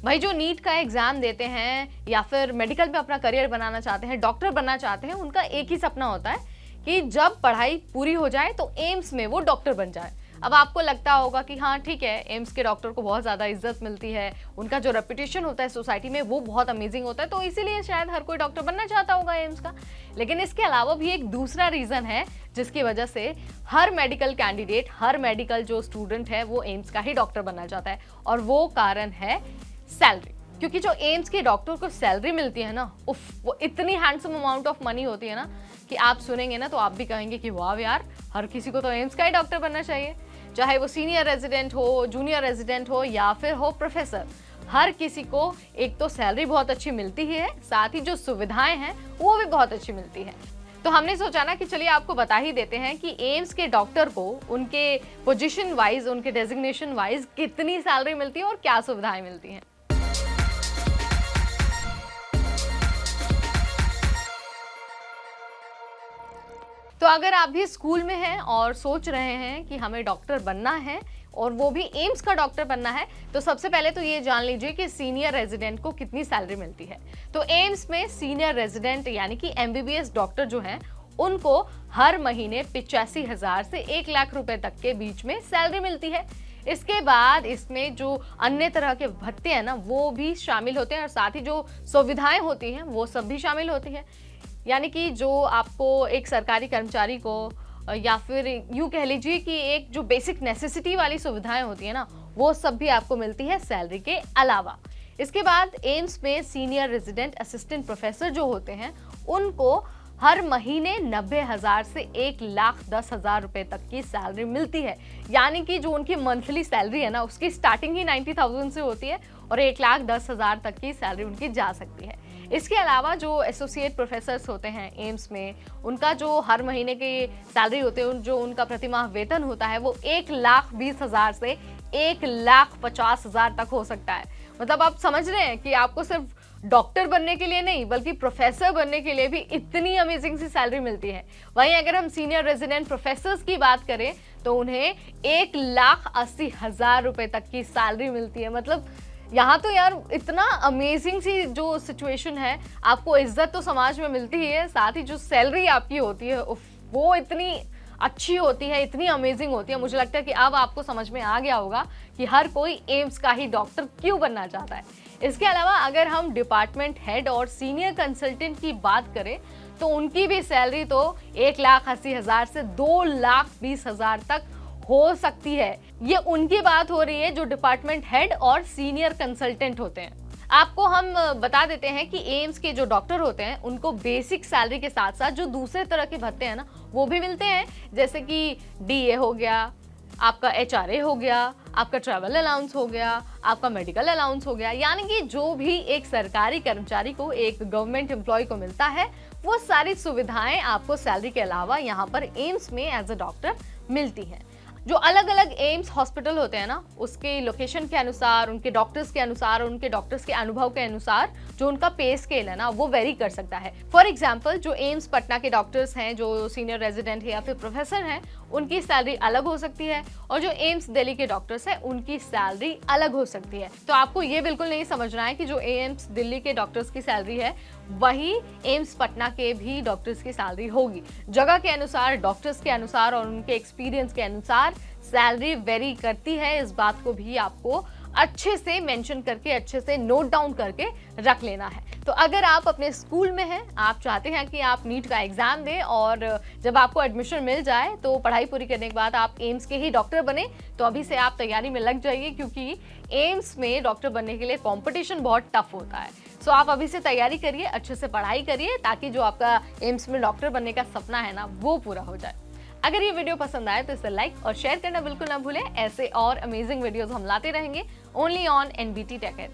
भाई जो नीट का एग्जाम देते हैं या फिर मेडिकल में अपना करियर बनाना चाहते हैं, डॉक्टर बनना चाहते हैं, उनका एक ही सपना होता है कि जब पढ़ाई पूरी हो जाए तो एम्स में वो डॉक्टर बन जाए। अब आपको लगता होगा कि हाँ ठीक है, एम्स के डॉक्टर को बहुत ज़्यादा इज्जत मिलती है, उनका जो रेपुटेशन होता है सोसाइटी में वो बहुत अमेजिंग होता है, तो इसीलिए शायद हर कोई डॉक्टर बनना चाहता होगा एम्स का। लेकिन इसके अलावा भी एक दूसरा रीज़न है जिसकी वजह से हर मेडिकल कैंडिडेट, हर मेडिकल जो स्टूडेंट है वो एम्स का ही डॉक्टर बनना चाहता है, और वो कारण है सैलरी। क्योंकि जो एम्स के डॉक्टर को सैलरी मिलती है ना, उफ, वो इतनी हैंडसम अमाउंट ऑफ मनी होती है ना कि आप सुनेंगे ना तो आप भी कहेंगे कि वाह यार, हर किसी को तो एम्स का ही डॉक्टर बनना चाहिए। चाहे वो सीनियर रेजिडेंट हो, जूनियर रेजिडेंट हो या फिर हो प्रोफेसर, हर किसी को एक तो सैलरी बहुत अच्छी मिलती ही है, साथ ही जो सुविधाएं हैं वो भी बहुत अच्छी मिलती है। तो हमने सोचा ना कि चलिए आपको बता ही देते हैं कि एम्स के डॉक्टर को उनके पोजीशन वाइज, उनके डेजिग्नेशन वाइज कितनी सैलरी मिलती है और क्या सुविधाएं मिलती हैं। तो अगर आप भी स्कूल में हैं और सोच रहे हैं कि हमें डॉक्टर बनना है और वो भी एम्स का डॉक्टर बनना है, तो सबसे पहले तो ये जान लीजिए कि सीनियर रेजिडेंट को कितनी सैलरी मिलती है। तो एम्स में सीनियर रेजिडेंट यानी कि एमबीबीएस डॉक्टर जो हैं उनको हर महीने 85,000 से 1 लाख रुपए तक के बीच में सैलरी मिलती है। इसके बाद इसमें जो अन्य तरह के भत्ते हैं ना वो भी शामिल होते हैं, और साथ ही जो सुविधाएं होती हैं वो सब भी शामिल होती हैं। यानी कि जो आपको एक सरकारी कर्मचारी को, या फिर यूँ कह लीजिए कि एक जो बेसिक नेसेसिटी वाली सुविधाएं होती है ना, वो सब भी आपको मिलती है सैलरी के अलावा। इसके बाद एम्स में सीनियर रेजिडेंट असिस्टेंट प्रोफेसर जो होते हैं उनको हर महीने 90,000 से 1,10,000 रुपए तक की सैलरी मिलती है। यानी कि जो उनकी मंथली सैलरी है ना उसकी स्टार्टिंग ही 90,000 से होती है और 1,10,000 तक की सैलरी उनकी जा सकती है। इसके अलावा जो एसोसिएट प्रोफेसर्स होते हैं एम्स में, उनका जो हर महीने की सैलरी होती है, जो उनका प्रतिमाह वेतन होता है वो 1,20,000 से 1,50,000 तक हो सकता है। मतलब आप समझ रहे हैं कि आपको सिर्फ डॉक्टर बनने के लिए नहीं बल्कि प्रोफेसर बनने के लिए भी इतनी अमेजिंग सी सैलरी मिलती है। वहीं अगर हम सीनियर रेजिडेंट प्रोफेसर्स की बात करें तो उन्हें 1,80,000 रुपए तक की सैलरी मिलती है। मतलब यहाँ तो यार इतना अमेजिंग सी जो सिचुएशन है, आपको इज्जत तो समाज में मिलती ही है, साथ ही जो सैलरी आपकी होती है वो इतनी अच्छी होती है, इतनी अमेजिंग होती है। मुझे लगता है कि अब आपको समझ में आ गया होगा कि हर कोई एम्स का ही डॉक्टर क्यों बनना चाहता है। इसके अलावा अगर हम डिपार्टमेंट हेड और सीनियर कंसल्टेंट की बात करें तो उनकी भी सैलरी तो 1,80,000 से 2,20,000 तक हो सकती है। ये उनकी बात हो रही है जो डिपार्टमेंट हेड और सीनियर कंसल्टेंट होते हैं। आपको हम बता देते हैं कि एम्स के जो डॉक्टर होते हैं उनको बेसिक सैलरी के साथ साथ जो दूसरे तरह के भत्ते हैं ना वो भी मिलते हैं, जैसे कि डीए हो गया, आपका एचआरए हो गया, आपका ट्रैवल अलाउंस हो गया, आपका मेडिकल अलाउंस हो गया। यानी कि जो भी एक सरकारी कर्मचारी को, एक गवर्नमेंट एम्प्लॉय को मिलता है वो सारी सुविधाएं आपको सैलरी के अलावा यहाँ पर एम्स में एज अ डॉक्टर मिलती हैं। जो अलग अलग एम्स हॉस्पिटल होते हैं ना उसके लोकेशन के अनुसार, उनके डॉक्टर्स के अनुसार, उनके डॉक्टर्स के अनुभव के अनुसार जो उनका पे स्केल है ना वो वेरी कर सकता है। फॉर एग्जांपल जो एम्स पटना के डॉक्टर्स हैं, जो सीनियर रेजिडेंट है या फिर प्रोफेसर हैं, उनकी सैलरी अलग हो सकती है, और जो एम्स दिल्ली के डॉक्टर्स हैं उनकी सैलरी अलग हो सकती है। तो आपको ये बिल्कुल नहीं समझना है कि जो एम्स दिल्ली के डॉक्टर्स की सैलरी है वही एम्स पटना के भी डॉक्टर्स की सैलरी होगी। जगह के अनुसार, डॉक्टर्स के अनुसार और उनके एक्सपीरियंस के अनुसार सैलरी वेरी करती है। इस बात को भी आपको अच्छे से मेंशन करके, अच्छे से नोट डाउन करके रख लेना है। तो अगर आप अपने स्कूल में हैं, आप चाहते हैं कि आप नीट का एग्जाम दें और जब आपको एडमिशन मिल जाए तो पढ़ाई पूरी करने के बाद आप एम्स के ही डॉक्टर बने, तो अभी से आप तैयारी में लग जाइए, क्योंकि एम्स में डॉक्टर बनने के लिए कंपटीशन बहुत टफ होता है। सो आप अभी से तैयारी करिए, अच्छे से पढ़ाई करिए, ताकि जो आपका एम्स में डॉक्टर बनने का सपना है ना वो पूरा हो जाए। अगर ये वीडियो पसंद आए तो इसे लाइक और शेयर करना बिल्कुल ना भूलें। ऐसे और अमेजिंग वीडियोस हम लाते रहेंगे only on NBT tech add.